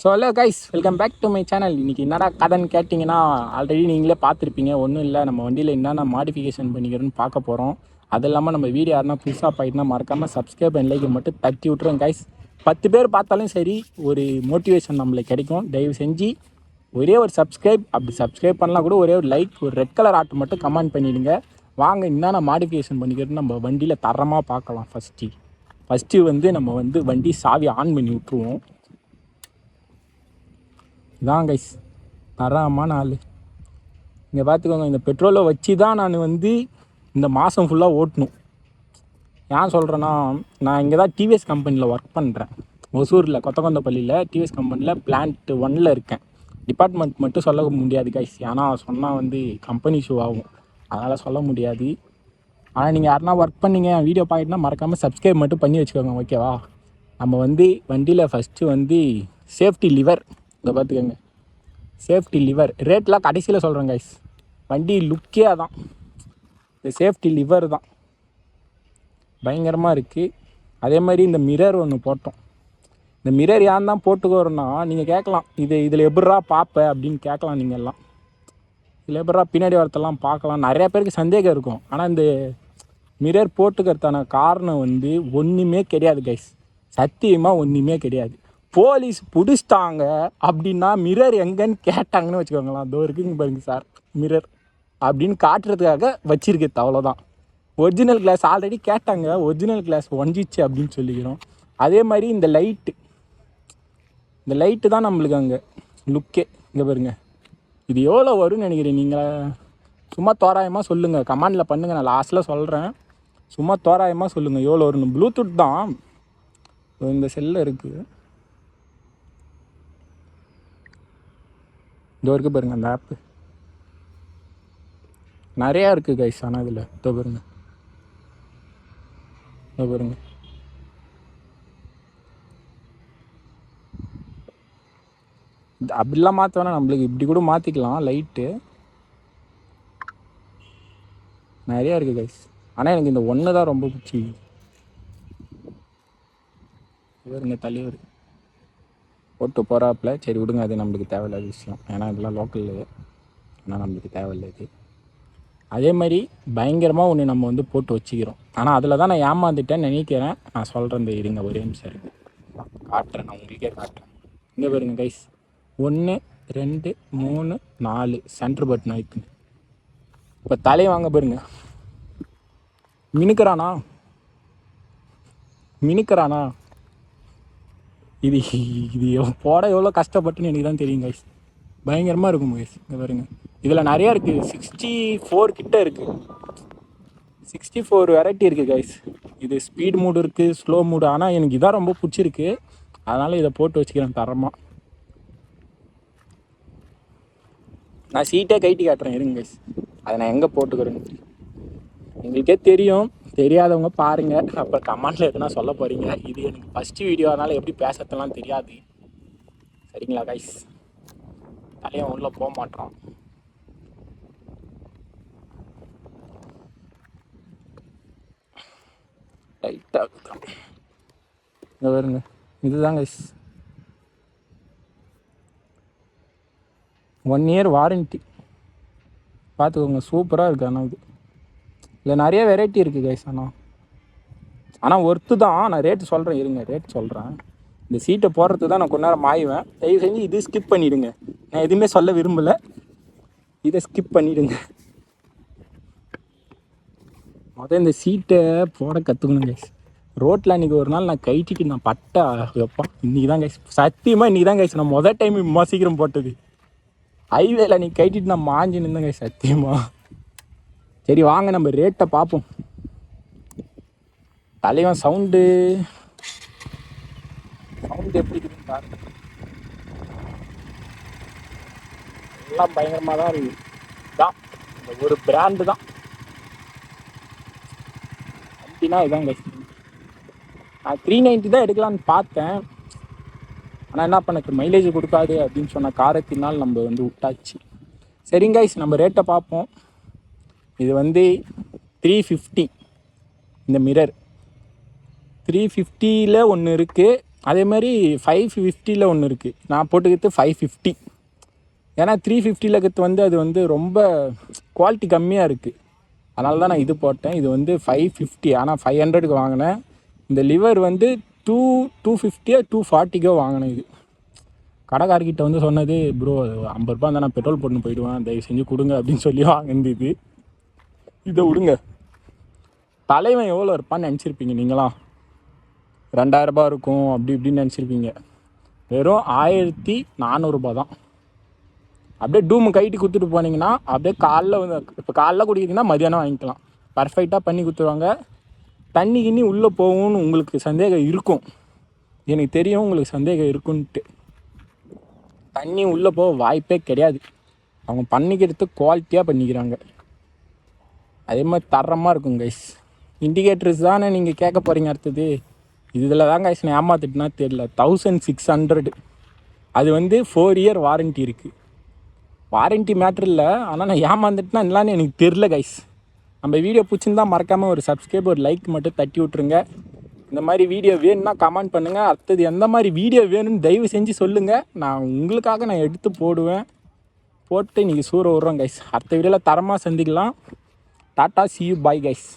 So hello guys, welcome back to my channel. இன்றைக்கி என்னடா கதைன்னு கேட்டிங்கன்னா, ஆல்ரெடி நீங்களே பார்த்துருப்பீங்க. ஒன்றும் இல்லை, நம்ம வண்டியில் என்னென்ன மாடிஃபிகேஷன் பண்ணிக்கிறோன்னு பார்க்க போகிறோம். அது இல்லாமல் நம்ம வீடியோ யாருனா புதுசாக போயிட்டுனா மறக்காமல் சப்ஸ்கிரைப் அண்ட் லைக்கை மட்டும் தட்டி விட்ருங்க கைஸ். 10 பேர் பார்த்தாலும் சரி, ஒரு மோட்டிவேஷன் நம்மளுக்கு கிடைக்கும். தயவு செஞ்சு ஒரே ஒரு சப்ஸ்கிரைப், அப்படி சப்ஸ்கிரைப் பண்ணலாம் கூட ஒரே ஒரு லைக், ஒரு ரெட் கலர் ஆர்ட் மட்டும் கமெண்ட் பண்ணிவிடுங்க. வாங்க என்னென்ன மாடிஃபிகேஷன் பண்ணிக்கிறோன்னு நம்ம வண்டியில் தரமாக பார்க்கலாம். ஃபஸ்ட்டு வந்து நம்ம வந்து வண்டி சாவி ஆன் பண்ணி விட்ருவோம். இதான் கைஸ் தரமான ஆள். இங்கே பார்த்துக்கோங்க, இந்த பெட்ரோலை வச்சு தான் நான் வந்து இந்த மாதம் ஃபுல்லாக ஓட்டணும். ஏன் சொல்கிறேன்னா, நான் இங்கே தான் டிவிஎஸ் கம்பெனியில் ஒர்க் பண்ணுறேன். ஒசூரில் கொத்தகொந்தப்பள்ளியில் டிவிஎஸ் கம்பெனியில் பிளான்ட் 1ல் இருக்கேன். டிபார்ட்மெண்ட் மட்டும் சொல்ல முடியாது கைஸ், ஏன்னா சொன்னால் வந்து கம்பெனி ஷோ ஆகும், அதனால் சொல்ல முடியாது. ஆனால் நீங்கள் யாருனா ஒர்க் பண்ணிங்க வீடியோ பார்த்துட்டுனா மறக்காமல் சப்ஸ்கிரைப் மட்டும் பண்ணி வச்சுக்கோங்க, ஓகேவா? நம்ம வந்து வண்டியில் ஃபஸ்ட்டு வந்து சேஃப்டி லிவர், இதை பார்த்துக்கோங்க, சேஃப்டி லிவர் ரேட்லாம் கடைசியில் சொல்கிறேன் கைஸ். வண்டி லுக்கே அதான், இந்த சேஃப்டி லிவர் தான் பயங்கரமாக இருக்குது. அதே மாதிரி இந்த மிரர் ஒன்று போட்டோம். இந்த மிரர் ஏன் தான் போட்டுக்கோறோன்னா, நீங்கள் கேட்கலாம், இதில் எப்பட்றா பார்ப்ப அப்படின்னு கேட்கலாம். நீங்கள் எல்லாம் இதில் எப்பட்றா பின்னாடி வரத்தெல்லாம் பார்க்கலாம், நிறையா பேருக்கு சந்தேகம் இருக்கும். ஆனால் இந்த மிரர் போட்டுக்கிறதான காரணம் வந்து ஒன்றுமே கிடையாது கைஸ், சத்தியமாக ஒன்றுமே கிடையாது. போலீஸ் பிடிச்சிட்டாங்க அப்படின்னா மிரர் எங்கன்னு கேட்டாங்கன்னு வச்சுக்கோங்களேன், அதோ இருக்குங்க பாருங்க சார் மிரர் அப்படின்னு காட்டுறதுக்காக வச்சிருக்கு, அவ்வளோதான். ஒரிஜினல் கிளாஸ் ஆல்ரெடி கேட்டாங்க, ஒரிஜினல் கிளாஸ் ஒஞ்சிச்சு அப்படின்னு சொல்லிக்கிறோம். அதே மாதிரி இந்த லைட்டு தான் நம்மளுக்கு அங்கே லுக்கே. இங்கே பாருங்க, இது எவ்வளோ வரும்னு நினைக்கிறேன் நீங்கள்? சும்மா தோராயமாக சொல்லுங்கள், கமெண்டில் பண்ணுங்கள், நான் லாஸ்ட்டில் சொல்கிறேன். சும்மா தோராயமாக சொல்லுங்கள் எவ்வளோ வரும்னு. ப்ளூடூத் தான் இந்த செல்லில் இருக்குது, இதோ இருக்குது பாருங்க அந்த ஆப்பு. நிறையா இருக்குது கைஸ். ஆனால் இதில் இதோ பாருங்க, இதோ பாருங்க, அப்படிலாம் மாற்ற வேணாம், நம்மளுக்கு இப்படி கூட மாற்றிக்கலாம். லைட்டு நிறையா இருக்குது கைஸ். ஆனால் எனக்கு இந்த ஒன்று தான் ரொம்ப பிடிச்சி. இவருங்க தலைவர் போட்டு போகிறாப்புல, சரி விடுங்க, அது நம்மளுக்கு தேவையில்லாத விஷயம். ஏன்னா இதெல்லாம் லோக்கல், ஆனால் நம்மளுக்கு தேவையில்லை இது. அதே மாதிரி பயங்கரமாக ஒன்று நம்ம வந்து போட்டு வச்சுக்கிறோம். ஆனால் அதில் தான் நான் ஏமாந்துட்டேன்னு நினைக்கிறேன். நான் சொல்கிறேன், இந்த இருங்க ஒரே நிமிஷம் இருக்குது, காட்டுறேன், நான் உங்களுக்கே காட்டுறேன். இங்கே பாருங்க கைஸ், 1 2 3 4 சென்டர் பட்டன் ஆயிடுச்சு. இப்போ தலையை வாங்க பாருங்க, மினுக்கிறானா இது போட எவ்வளோ கஷ்டப்பட்டுன்னு எனக்கு தான் தெரியும் கைஸ். பயங்கரமாக இருக்கும் கைஸ். இங்கே பாருங்க, இதில் நிறையா இருக்குது, 64 கிட்ட இருக்குது, 64 வெரைட்டி இருக்குது கைஸ். இது ஸ்பீட் மூடு இருக்குது, ஸ்லோ மூடு. ஆனால் எனக்கு இதான் ரொம்ப பிடிச்சிருக்கு, அதனால் இதை போட்டு வச்சுக்கிறேன் தரமாக. நான் சீட்டே கைட்டி காட்டுறேன் இருங்க கைஸ், அதை நான் எங்கே போட்டுக்கிறேன்னு உங்களுக்கே தெரியும். தெரியாதவங்க பாருங்கள், அப்போ கமெண்டில் எதுனா சொல்ல போகிறீங்க. இது எனக்கு ஃபஸ்ட்டு வீடியோ, அதனால் எப்படி பேசுறதுலாம் தெரியாது, சரிங்களா கைஸ்? தலையும் உள்ளே போக மாட்டோம். லைட்டாக இங்கே வருங்க, இதுதான் கைஸ் 1 இயர் வாரண்ட்டி. பார்த்துக்கோங்க, சூப்பராக இருக்குது. ஆனால் இதில் நிறைய வெரைட்டி இருக்குது கைஸ். ஆனால் ஒர்த்து தான். நான் ரேட்டு சொல்கிறேன் இருங்க, ரேட் சொல்கிறேன். இந்த சீட்டை போடுறது தான் நான் கொஞ்ச நேரம் மாய்வேன். தயவு செஞ்சு இது ஸ்கிப் பண்ணிவிடுங்க, நான் எதுவுமே சொல்ல விரும்பலை, இதை ஸ்கிப் பண்ணிவிடுங்க. இந்த சீட்டை போட கற்றுக்கணும் கைஸ். ரோட்டில் அன்றைக்கி ஒரு நாள் நான் கைட்டிட்டு நான் பட்டா வைப்பேன். இன்றைக்கி தான் கைஸ், சத்தியமாக இன்றைக்கி தான் கைஸ் நான் முதல் டைம் இம்மா சீக்கிரம் போட்டது. ஹைவேல நீ கைட்டிட்டு நான் மாஞ்சி நின்றேன் கைஸ், சத்தியமாக. சரி வாங்க நம்ம ரேட்டை பார்ப்போம். தலைவன் சவுண்டு எப்படி இருக்குன்னு பாருங்க, எல்லாம் பயங்கரமாக தான் இருக்குது. தான் இந்த ஒரு பிராண்டு தான் அப்படின்னா இதான் கைஸ். நான் 390 தான் எடுக்கலான்னு பார்த்தேன், ஆனால் என்ன பண்ணக்கு மைலேஜ் கொடுக்காது அப்படின்னு சொன்ன காரத்தினால் நம்ம வந்து விட்டாச்சு. சரிங்க கைஸ், நம்ம ரேட்டை பார்ப்போம். இது வந்து 350. இந்த மிரர் 350ல் ஒன்று இருக்குது, அதேமாதிரி 550 ஒன்று இருக்குது, நான் போட்டுக்கிறது 550. ஏன்னா 350 இருக்கிறது வந்து அது வந்து ரொம்ப குவாலிட்டி கம்மியாக இருக்குது, அதனால தான் நான் இது போட்டேன். இது வந்து 550, ஆனால் 500க்கு வாங்கினேன். இந்த லிவர் வந்து 250 240 வாங்கினேன். இது கடைக்காரர்கிட்ட வந்து சொன்னது, ப்ரோ 50 ரூபா இருந்தால் நான் பெட்ரோல் போட்டு போயிடுவேன், தயவு செஞ்சு கொடுங்க அப்படின்னு சொல்லி வாங்கினது. இதை விடுங்க, தலைவன் எவ்வளோ இருப்பான்னு நினச்சிருப்பீங்க நீங்களாம்? 2000 ரூபா இருக்கும் அப்படி இப்படின்னு நினச்சிருப்பீங்க. வெறும் 1400 தான். அப்படியே டூமு கைட்டு கொடுத்துட்டு போனீங்கன்னா அப்படியே காலைல வந்து, இப்போ காலைல குடிக்கிறீங்கன்னா மதியானம் வாங்கிக்கலாம், பர்ஃபெக்டாக பண்ணி கொடுத்துருவாங்க. தண்ணி கிண்ணி உள்ளே போகும்னு உங்களுக்கு சந்தேகம் இருக்கும், எனக்கு தெரியும் உங்களுக்கு சந்தேகம் இருக்குன்ட்டு. தண்ணி உள்ளே போக வாய்ப்பே கிடையாது, அவங்க பண்ணிக்கிறது குவாலிட்டியாக பண்ணிக்கிறாங்க. அதே மாதிரி தரமாக இருக்கும் கைஸ். இண்டிகேட்டர்ஸ் தானே நீங்கள் கேட்க போகிறீங்க அடுத்தது. இதில் தான் கைஸ் நான் ஏமாத்திட்டுனா தெரியல. 1600. அது வந்து 4 இயர் வாரண்ட்டி இருக்குது. வாரண்ட்டி மேட்ரு இல்லை, ஆனால் நான் ஏமாந்துட்டுனா இல்லைன்னு எனக்கு தெரில கைஸ். நம்ம வீடியோ பிடிச்சிருந்தா மறக்காமல் ஒரு சப்ஸ்கிரைப், ஒரு லைக் மட்டும் தட்டி விட்ருங்க. இந்த மாதிரி வீடியோ வேணும்னா கமெண்ட் பண்ணுங்கள். அடுத்தது எந்த மாதிரி வீடியோ வேணும்னு தயவு செஞ்சு சொல்லுங்கள், நான் உங்களுக்காக நான் எடுத்து போடுவேன். போட்டு இன்றைக்கி சூற விட்றோம் கைஸ். அடுத்த வீடியோவில் தரமாக சந்திக்கலாம். Tata, see you, bye guys.